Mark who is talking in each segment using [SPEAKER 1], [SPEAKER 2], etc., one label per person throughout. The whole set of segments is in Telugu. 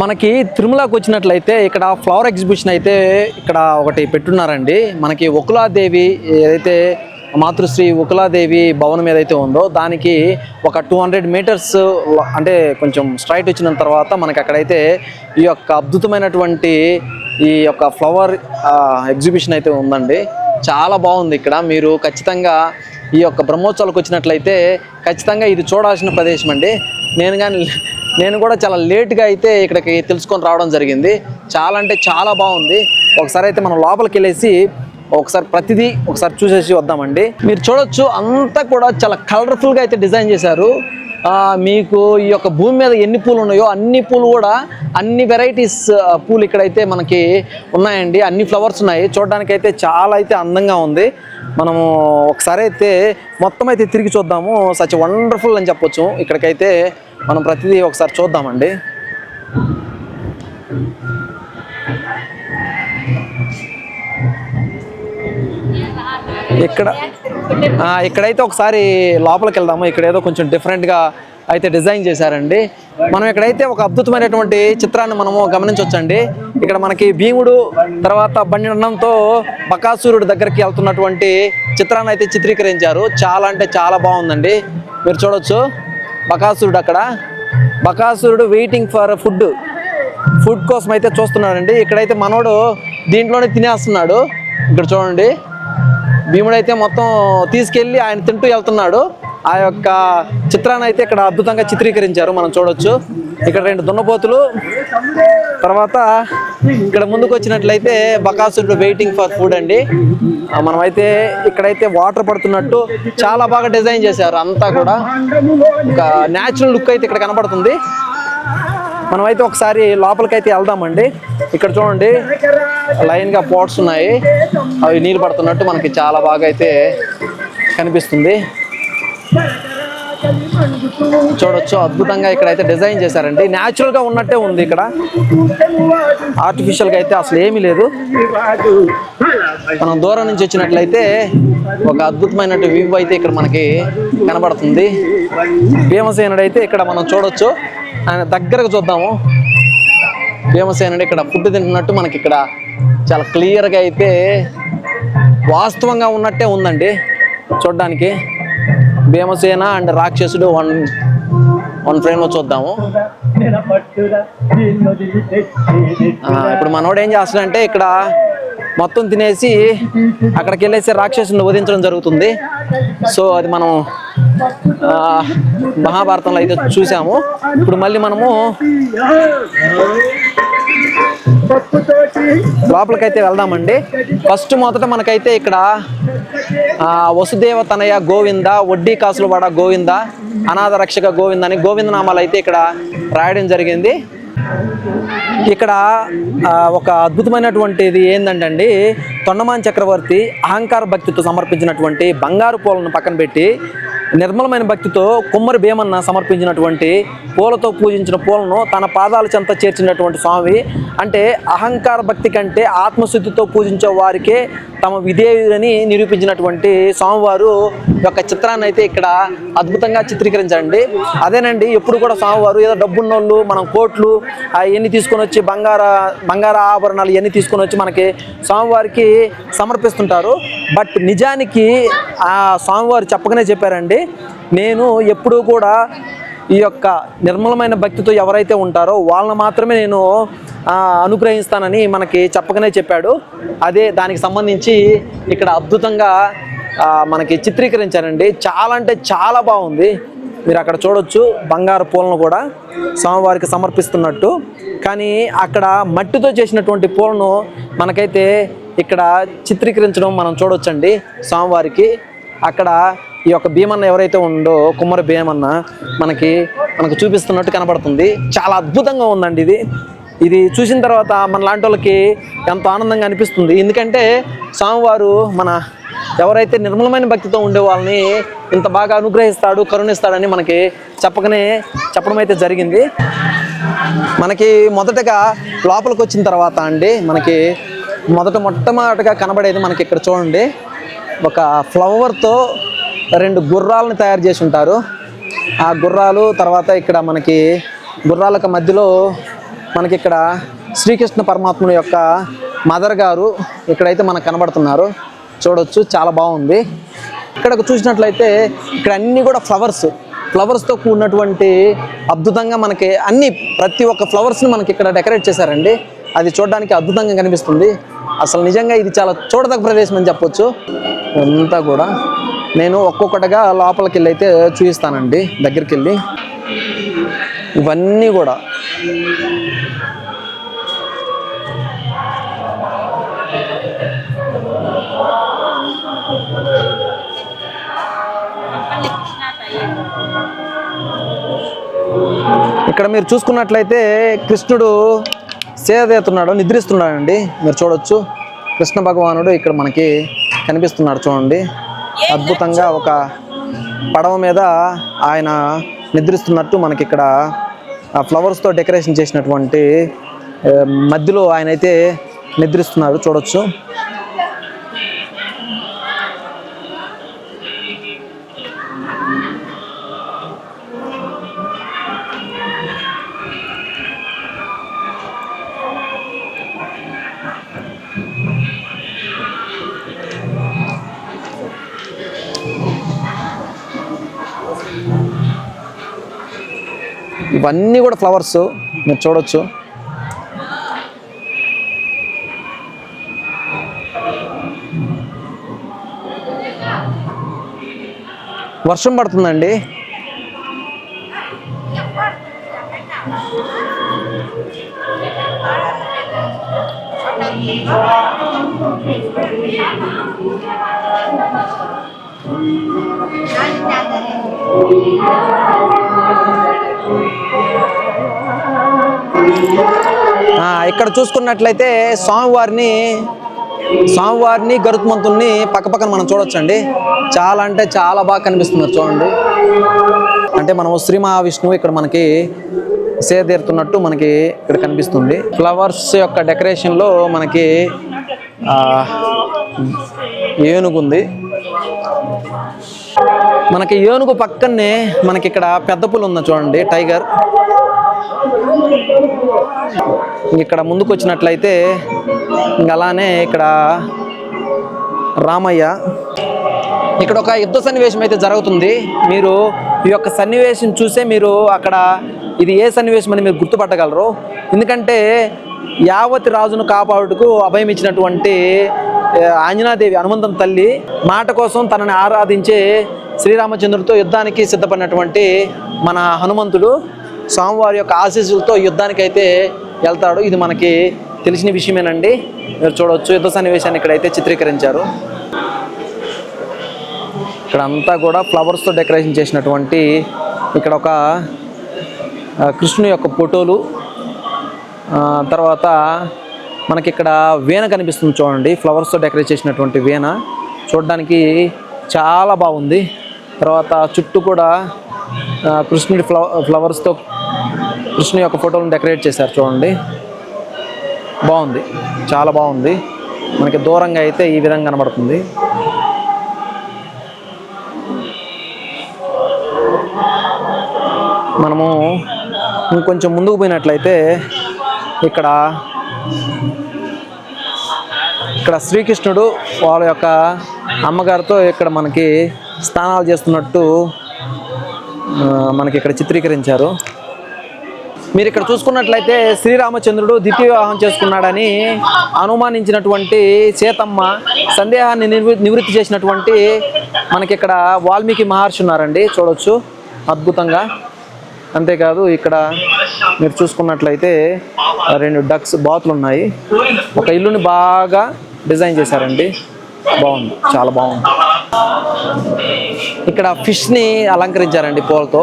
[SPEAKER 1] మనకి తిరుమలకి వచ్చినట్లయితే ఇక్కడ ఫ్లవర్ ఎగ్జిబిషన్ అయితే ఇక్కడ ఒకటి పెట్టున్నారండి. మనకి ఉకులాదేవి ఏదైతే మాతృశ్రీ ఉకులాదేవి భవనం ఏదైతే ఉందో దానికి ఒక 200 మీటర్స్ అంటే కొంచెం స్ట్రైట్ వచ్చిన తర్వాత మనకి అక్కడైతే ఈ యొక్క అద్భుతమైనటువంటి ఈ యొక్క ఫ్లవర్ ఎగ్జిబిషన్ అయితే ఉందండి. చాలా బాగుంది. ఇక్కడ మీరు ఖచ్చితంగా ఈ యొక్క బ్రహ్మోత్సవాలకు వచ్చినట్లయితే ఖచ్చితంగా ఇది చూడాల్సిన ప్రదేశం అండి. నేను కూడా చాలా లేట్గా అయితే ఇక్కడికి తెలుసుకొని రావడం జరిగింది. చాలా అంటే చాలా బాగుంది. ఒకసారి అయితే మనం లోపలికి వెళ్ళేసి ఒకసారి చూసేసి వద్దామండి. మీరు చూడొచ్చు అంతా కూడా చాలా కలర్ఫుల్గా అయితే డిజైన్ చేశారు. మీకు ఈ యొక్క భూమి మీద ఎన్ని పూలు ఉన్నాయో అన్ని పూలు కూడా అన్ని వెరైటీస్ పూలు ఇక్కడైతే మనకి ఉన్నాయండి. అన్ని ఫ్లవర్స్ ఉన్నాయి. చూడడానికి అయితే చాలా అయితే అందంగా ఉంది. మనము ఒకసారి అయితే మొత్తం అయితే తిరిగి చూద్దాము. సచ్ వండర్ఫుల్ అని చెప్పొచ్చు. ఇక్కడికైతే మనం ప్రతిదీ ఒకసారి చూద్దామండి. ఇక్కడైతే ఒకసారి లోపలికి వెళ్దాము. ఇక్కడ ఏదో కొంచెం డిఫరెంట్గా అయితే డిజైన్ చేశారండి. మనం ఇక్కడైతే ఒక అద్భుతమైనటువంటి చిత్రాన్ని మనము గమనించవచ్చండి. ఇక్కడ మనకి భీముడు తర్వాత బండినంతో బకాసురుడు దగ్గరికి వెళ్తున్నటువంటి చిత్రాన్ని అయితే చిత్రీకరించారు. చాలా అంటే చాలా బాగుందండి. మీరు చూడొచ్చు బకాసురుడు వెయిటింగ్ ఫర్ ఫుడ్ కోసం అయితే చూస్తున్నాడండి. ఇక్కడైతే మనోడు దీంట్లోనే తినేస్తున్నాడు. ఇక్కడ చూడండి, భీముడు అయితే మొత్తం తీసుకెళ్ళి ఆయన తింటూ వెళ్తున్నాడు. ఆ యొక్క చిత్రాన్ని అయితే ఇక్కడ అద్భుతంగా చిత్రీకరించారు. మనం చూడొచ్చు ఇక్కడ 2 దున్నపోతులు. తర్వాత ఇక్కడ ముందుకు వచ్చినట్లయితే బకాసురుడు వెయిటింగ్ ఫర్ ఫుడ్ అండి. మనమైతే ఇక్కడైతే వాటర్ పడుతున్నట్టు చాలా బాగా డిజైన్ చేశారు. అంతా కూడా ఒక న్యాచురల్ లుక్ అయితే ఇక్కడ కనబడుతుంది. మనమైతే ఒకసారి లోపలికైతే వెళ్దామండి. ఇక్కడ చూడండి లైన్గా పోట్స్ ఉన్నాయి. అవి నీళ్ళు పడుతున్నట్టు మనకి చాలా బాగా అయితే కనిపిస్తుంది. చూడొచ్చు అద్భుతంగా ఇక్కడైతే డిజైన్ చేశారండి. న్యాచురల్గా ఉన్నట్టే ఉంది. ఇక్కడ ఆర్టిఫిషియల్గా అయితే అసలు ఏమీ లేదు. మనం దూరం నుంచి వచ్చినట్లయితే ఒక అద్భుతమైన వ్యూ అయితే ఇక్కడ మనకి కనబడుతుంది. భీమసేనుడు అయితే ఇక్కడ మనం చూడొచ్చు. ఆయన దగ్గరకు చూద్దాము. భీమసేనుడు ఇక్కడ ఫుడ్ తింటున్నట్టు మనకి ఇక్కడ చాలా క్లియర్గా అయితే వాస్తవంగా ఉన్నట్టే ఉందండి చూడడానికి. భీమసేన అండ్ రాక్షసుడు వన్ ఫ్రేమ్లో చూద్దాము. ఇప్పుడు మనోడు ఏం చేస్తాడంటే ఇక్కడ మొత్తం తినేసి అక్కడికి వెళ్ళేసి రాక్షసుని వధించడం జరుగుతుంది. సో అది మనం మహాభారతంలో అయితే చూసాము. ఇప్పుడు మళ్ళీ మనము లోపలికైతే వెళ్దామండి. ఫస్ట్ మొదట మనకైతే ఇక్కడ వసుదేవ తనయ గోవింద, వడ్డీ కాసులవాడ గోవింద, అనాథ రక్షక గోవింద అని గోవిందనామాలు అయితే ఇక్కడ రాయడం జరిగింది. ఇక్కడ ఒక అద్భుతమైనటువంటిది ఏంటంటే తొండమాన్ చక్రవర్తి అహంకార భక్తితో సమర్పించినటువంటి బంగారు పూలను పక్కన పెట్టి నిర్మలమైన భక్తితో కుమ్మరి భీమన్న సమర్పించినటువంటి పూలతో పూజించిన పూలను తన పాదాల చెంత చేర్చినటువంటి స్వామి. అంటే అహంకార భక్తి కంటే ఆత్మశుద్ధితో పూజించే వారికే తమ విధేయులని నిరూపించినటువంటి స్వామివారు యొక్క చిత్రాన్ని అయితే ఇక్కడ అద్భుతంగా చిత్రీకరించండి. అదేనండి, ఎప్పుడు కూడా స్వామివారు ఏదో డబ్బున్నోళ్ళు మనం కోట్లు అవన్నీ తీసుకొని వచ్చి బంగార ఆభరణాలు ఇవన్నీ తీసుకొని వచ్చి మనకి స్వామివారికి సమర్పిస్తుంటారు. బట్ నిజానికి ఆ స్వామివారు చెప్పకనే చెప్పారండి, నేను ఎప్పుడూ కూడా ఈ యొక్క నిర్మలమైన భక్తితో ఎవరైతే ఉంటారో వాళ్ళని మాత్రమే నేను అనుగ్రహిస్తానని మనకి చెప్పకనే చెప్పాడు. అదే దానికి సంబంధించి ఇక్కడ అద్భుతంగా మనకి చిత్రీకరించారండి. చాలా అంటే చాలా బాగుంది. మీరు అక్కడ చూడొచ్చు బంగారు పూలను కూడా స్వామివారికి సమర్పిస్తున్నట్టు. కానీ అక్కడ మట్టితో చేసినటువంటి పూలను మనకైతే ఇక్కడ చిత్రీకరించడం మనం చూడొచ్చండి స్వామివారికి. అక్కడ ఈ యొక్క భీమన్న ఎవరైతే ఉందో కుమ్మరి భీమన్న మనకు చూపిస్తున్నట్టు కనబడుతుంది. చాలా అద్భుతంగా ఉందండి ఇది చూసిన తర్వాత మన లాంటి వాళ్ళకి ఎంతో ఆనందంగా అనిపిస్తుంది. ఎందుకంటే స్వామివారు మన ఎవరైతే నిర్మలమైన భక్తితో ఉండే వాళ్ళని ఇంత బాగా అనుగ్రహిస్తాడు, కరుణిస్తాడని మనకి చెప్పడం అయితే జరిగింది. మనకి మొదటగా లోపలికి వచ్చిన తర్వాత అండి మనకి మొట్టమొదటిగా కనబడేది మనకి ఇక్కడ చూడండి, ఒక ఫ్లవర్తో 2 గుర్రాలను తయారు చేసి ఉంటారు. ఆ గుర్రాలు తర్వాత ఇక్కడ మనకి గుర్రాలకు మధ్యలో మనకి ఇక్కడ శ్రీకృష్ణ పరమాత్ముని యొక్క మదర్ గారు ఇక్కడైతే మనకు కనబడుతున్నారు, చూడొచ్చు. చాలా బాగుంది. ఇక్కడకు చూసినట్లయితే ఇక్కడ అన్నీ కూడా ఫ్లవర్స్తో కూడినటువంటి అద్భుతంగా మనకి ప్రతి ఒక్క ఫ్లవర్స్ని మనకి ఇక్కడ డెకరేట్ చేశారండి. అది చూడడానికి అద్భుతంగా కనిపిస్తుంది. అసలు నిజంగా ఇది చాలా చూడదగ్గ ప్రదేశం అని చెప్పొచ్చు. అంతా కూడా నేను ఒక్కొక్కటిగా లోపలికి వెళ్ళి అయితే చూపిస్తానండి, దగ్గరికి వెళ్ళి. ఇవన్నీ కూడా ఇక్కడ మీరు చూసుకున్నట్లయితే కృష్ణుడు సేదతీస్తున్నాడు, నిద్రిస్తున్నాడండి. మీరు చూడొచ్చు కృష్ణ భగవానుడు ఇక్కడ మనకి కనిపిస్తున్నాడు. చూడండి, అద్భుతంగా ఒక పడవ మీద ఆయన నిద్రిస్తున్నట్టు మనకి ఇక్కడ ఫ్లవర్స్తో డెకరేషన్ చేసినటువంటి మధ్యలో ఆయన అయితే నిద్రిస్తున్నారు, చూడొచ్చు. ఇవన్నీ కూడా ఫ్లవర్స్ మీరు చూడొచ్చు. వర్షం పడుతుందండి. ఇక్కడ చూసుకున్నట్లయితే స్వామివారిని గరుత్మంతుల్ని పక్కపక్కన మనం చూడొచ్చండి. చాలా అంటే చాలా బాగా కనిపిస్తున్నారు, చూడండి. అంటే మనం శ్రీ మహావిష్ణువు ఇక్కడ మనకి సేదీరుతున్నట్టు మనకి ఇక్కడ కనిపిస్తుంది. ఫ్లవర్స్ యొక్క డెకరేషన్లో మనకి ఏనుగు ఉంది. మనకి ఏనుగు పక్కనే మనకి ఇక్కడ పెద్ద పులి ఉంది, చూడండి, టైగర్. ఇక్కడ ముందుకు వచ్చినట్లయితే అలానే ఇక్కడ రామయ్య. ఇక్కడ ఒక యుద్ధ సన్నివేశం అయితే జరుగుతుంది. మీరు ఈ యొక్క సన్నివేశం చూసే మీరు అక్కడ ఇది ఏ సన్నివేశం అని మీరు గుర్తుపట్టగలరు. ఎందుకంటే యావతి రాజును కాపాడుటకు అభయం ఇచ్చినటువంటి ఆంజనాదేవి, హనుమంతం తల్లి మాట కోసం తనని ఆరాధించే శ్రీరామచంద్రుడితో యుద్ధానికి సిద్ధపడినటువంటి మన హనుమంతుడు స్వామివారి యొక్క ఆశీస్సులతో యుద్ధానికి అయితే వెళ్తాడు. ఇది మనకి తెలిసిన విషయమేనండి. మీరు చూడవచ్చు యుద్ధ సన్నివేశాన్ని ఇక్కడైతే చిత్రీకరించారు. ఇక్కడ అంతా కూడా ఫ్లవర్స్తో డెకరేషన్ చేసినటువంటి ఇక్కడ ఒక కృష్ణుని యొక్క ఫోటోలు, తర్వాత మనకి ఇక్కడ వీణ కనిపిస్తుంది, చూడండి. ఫ్లవర్స్తో డెకరేట్ చేసినటువంటి వీణ చూడడానికి చాలా బాగుంది. తర్వాత చుట్టూ కూడా కృష్ణుడి ఫ్లవర్స్తో కృష్ణుని యొక్క ఫోటోలను డెకరేట్ చేశారు, చూడండి. బాగుంది, చాలా బాగుంది. మనకి దూరంగా అయితే ఈ విధంగా కనబడుతుంది. మనము ఇంకొంచెం ముందుకు పోయినట్లయితే ఇక్కడ శ్రీకృష్ణుడు వాళ్ళ యొక్క అమ్మగారితో ఇక్కడ మనకి స్నానాలు చేస్తున్నట్టు మనకి ఇక్కడ చిత్రీకరించారు. మీరు ఇక్కడ చూసుకున్నట్లయితే శ్రీరామచంద్రుడు ద్వితీయ వివాహం చేసుకున్నాడని అనుమానించినటువంటి సీతమ్మ సందేహాన్ని నివృత్తి చేసినటువంటి మనకి ఇక్కడ వాల్మీకి మహర్షి ఉన్నారండి, చూడవచ్చు అద్భుతంగా. అంతేకాదు ఇక్కడ మీరు చూసుకున్నట్లయితే 2 డక్స్ బాతులు ఉన్నాయి. ఒక ఇల్లుని బాగా డిజైన్ చేశారండి, బాగుంది, చాలా బాగుంది. ఇక్కడ ఫిష్ని అలంకరించారండి పూలతో,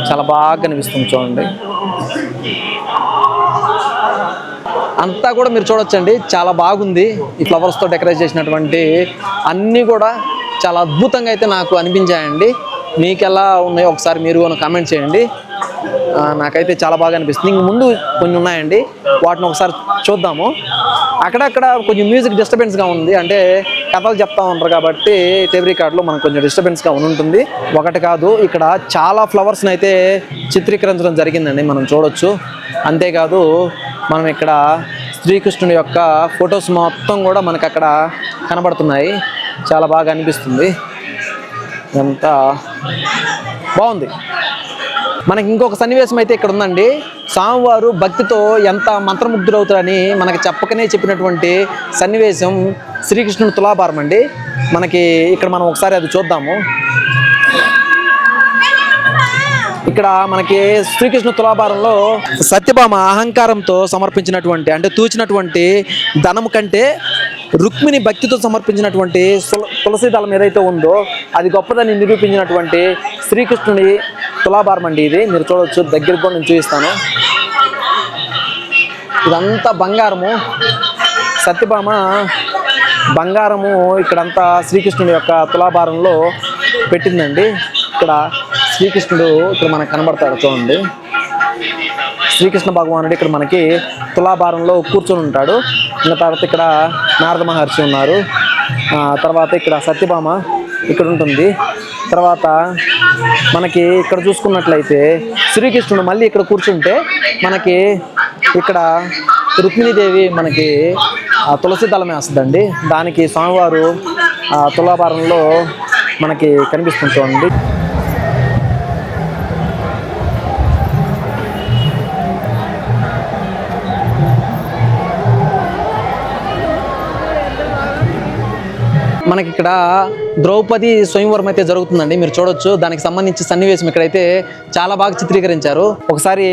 [SPEAKER 1] చాలా బాగా కనిపిస్తుంది, చూడండి. అంతా కూడా మీరు చూడొచ్చండి, చాలా బాగుంది. ఈ ఫ్లవర్స్తో డెకరేట్ చేసినటువంటి అన్నీ కూడా చాలా అద్భుతంగా అయితే నాకు అనిపించాయండి. మీకు ఎలా ఉన్నాయో ఒకసారి మీరు కామెంట్ చేయండి. నాకైతే చాలా బాగా అనిపిస్తుంది. ఇంక ముందు కొన్ని ఉన్నాయండి, వాటిని ఒకసారి చూద్దాము. అక్కడక్కడ కొంచెం మ్యూజిక్ డిస్టర్బెన్స్గా ఉంది. అంటే కథలు చెప్తా ఉంటారు కాబట్టి టేప్ రికార్డులో మనకు కొంచెం డిస్టర్బెన్స్గా ఉంటుంది. ఒకటి కాదు, ఇక్కడ చాలా ఫ్లవర్స్ని అయితే చిత్రీకరించడం జరిగిందండి, మనం చూడొచ్చు. అంతేకాదు మనం ఇక్కడ శ్రీకృష్ణుడి యొక్క ఫొటోస్ మొత్తం కూడా మనకు అక్కడ కనబడుతున్నాయి. చాలా బాగా అనిపిస్తుంది, ఇదంతా బాగుంది. మనకి ఇంకొక సన్నివేశం అయితే ఇక్కడ ఉందండి. స్వామివారు భక్తితో ఎంత మంత్రముగ్ధులవుతారని మనకి చెప్పకనే చెప్పినటువంటి సన్నివేశం శ్రీకృష్ణుని తులాభారం అండి. మనకి ఇక్కడ మనం ఒకసారి అది చూద్దాము. ఇక్కడ మనకి శ్రీకృష్ణ తులాభారంలో సత్యభామ అహంకారంతో సమర్పించినటువంటి, అంటే తూచినటువంటి ధనం కంటే రుక్మిణి భక్తితో సమర్పించినటువంటి తులసి దళం ఏదైతే ఉందో అది గొప్పదని నిరూపించినటువంటి శ్రీకృష్ణుని తులాభారం అండి. ఇది మీరు చూడవచ్చు, దగ్గరికి కూడా నేను చూపిస్తాను. ఇదంతా బంగారము, సత్యభామ బంగారము ఇక్కడంతా శ్రీకృష్ణుడి యొక్క తులాభారంలో పెట్టిందండి. ఇక్కడ శ్రీకృష్ణుడు ఇక్కడ మనకు కనబడతాడు, చూడండి. శ్రీకృష్ణ భగవానుడు ఇక్కడ మనకి తులాభారంలో కూర్చొని ఉంటాడు. ఇంకా తర్వాత ఇక్కడ నారద మహర్షి ఉన్నారు. తర్వాత ఇక్కడ సత్యభామ ఇక్కడ ఉంటుంది. తర్వాత మనకి ఇక్కడ చూసుకున్నట్లయితే శ్రీకృష్ణుడు మళ్ళీ ఇక్కడ కూర్చుంటే మనకి ఇక్కడ రుక్మిణీదేవి మనకి తులసి దళం వేస్తుందండి. దానికి స్వామివారు తులాభారంలో మనకి కనిపిస్తుంటుంది. మనకి ఇక్కడ ద్రౌపది స్వయంవరం అయితే జరుగుతుందండి, మీరు చూడొచ్చు. దానికి సంబంధించి సన్నివేశం ఇక్కడైతే చాలా బాగా చిత్రీకరించారు. ఒకసారి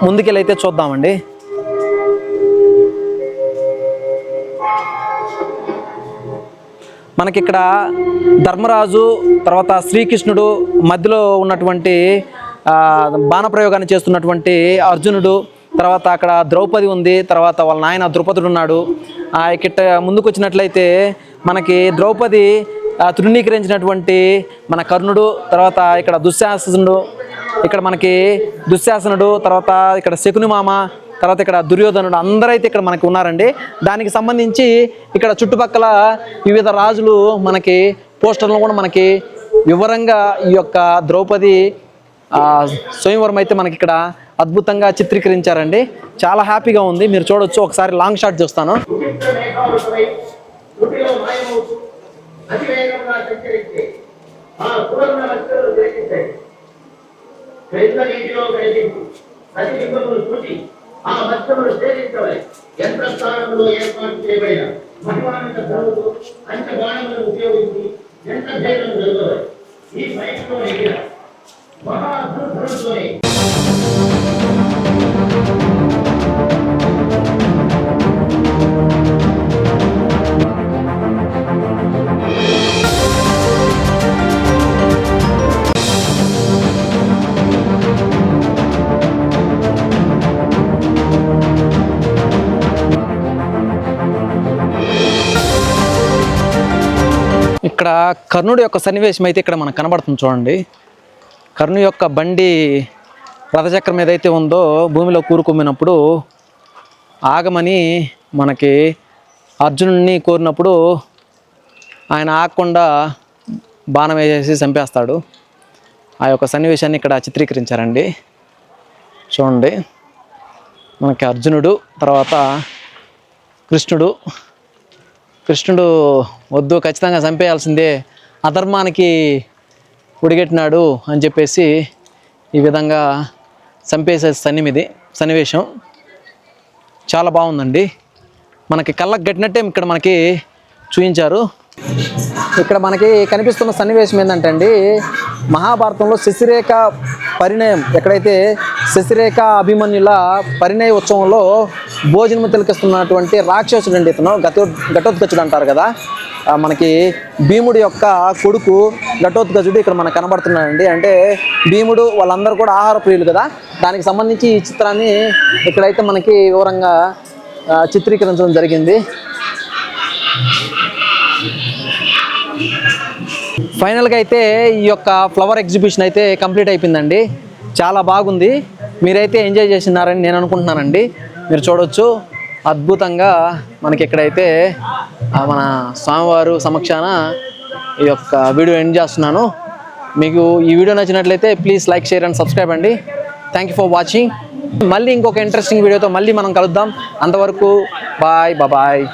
[SPEAKER 1] ముందుకెళ్ళైతే చూద్దామండి. మనకి ఇక్కడ ధర్మరాజు తర్వాత శ్రీకృష్ణుడు మధ్యలో ఉన్నటువంటి బాణప్రయోగాన్ని చేస్తున్నటువంటి అర్జునుడు, తర్వాత అక్కడ ద్రౌపది ఉంది, తర్వాత వాళ్ళ నాయన ద్రుపదుడు ఉన్నాడు. ఇక్కడ ముందుకు వచ్చినట్లయితే మనకి ద్రౌపది తృణీకరించినటువంటి మన కర్ణుడు, తర్వాత ఇక్కడ దుశ్శాసనుడు, ఇక్కడ మనకి దుశ్శాసనుడు, తర్వాత ఇక్కడ శకుని మామ, తర్వాత ఇక్కడ దుర్యోధనుడు, అందరైతే ఇక్కడ మనకి ఉన్నారండి. దానికి సంబంధించి ఇక్కడ చుట్టుపక్కల వివిధ రాజులు మనకి పోస్టర్లు కూడా మనకి వివరంగా ఈ యొక్క ద్రౌపది స్వయంవరం అయితే మనకి ఇక్కడ అద్భుతంగా చిత్రీకరించారండి. చాలా హ్యాపీగా ఉంది, మీరు చూడొచ్చు. ఒకసారి లాంగ్ షాట్ చూస్తాను. ఇక్కడ కర్ణుడి యొక్క సన్నివేశం అయితే ఇక్కడ మనకు కనబడుతుంది, చూడండి. కర్ణుడి యొక్క బండి రథచక్రం ఏదైతే ఉందో భూమిలో కూరుకుమ్మినప్పుడు ఆగమని మనకి అర్జునుడిని కోరినప్పుడు ఆయన ఆగకుండా బాణం వేసేసి చంపేస్తాడు. ఆ యొక్క సన్నివేశాన్ని ఇక్కడ చిత్రీకరించారండి, చూడండి. మనకి అర్జునుడు, తర్వాత కృష్ణుడు వద్దు, ఖచ్చితంగా చంపేయాల్సిందే, అధర్మానికి ఉడిగెట్టినాడు అని చెప్పేసి ఈ విధంగా చంపేసే సన్నివేశం చాలా బాగుందండి. మనకి కళ్ళకు గట్టినట్టే ఇక్కడ మనకి చూపించారు. ఇక్కడ మనకి కనిపిస్తున్న సన్నివేశం ఏంటంటే అండి, మహాభారతంలో శశిరేఖ పరిణయం, ఎక్కడైతే శశిరేఖ అభిమన్యుల పరిణయ ఉత్సవంలో భోజనము తిలకిస్తున్నటువంటి రాక్షసుడు అండి ఇతను. ఘటోత్కచుడు అంటారు కదా, మనకి భీముడి యొక్క కొడుకు ఘటోత్కచుడు ఇక్కడ మనకు కనబడుతున్నాడండి. అంటే భీముడు వాళ్ళందరూ కూడా ఆహార ప్రియులు కదా, దానికి సంబంధించి ఈ చిత్రాన్ని ఇక్కడైతే మనకి వివరంగా చిత్రీకరించడం జరిగింది. ఫైనల్గా అయితే ఈ యొక్క ఫ్లవర్ ఎగ్జిబిషన్ అయితే కంప్లీట్ అయిపోయిందండి. చాలా బాగుంది, మీరైతే ఎంజాయ్ చేసినారని నేను అనుకుంటున్నానండి. మీరు చూడవచ్చు, అద్భుతంగా మనకి ఇక్కడైతే మన స్వామివారు సమక్షాన ఈ యొక్క వీడియో ఎండ్ చేస్తున్నాను. మీకు ఈ వీడియో నచ్చినట్లయితే please like, share and subscribe అండి. Thank you for watching. మళ్ళీ ఇంకొక ఇంట్రెస్టింగ్ వీడియోతో మళ్ళీ మనం కలుద్దాం. అంతవరకు బాయ్ బాయ్.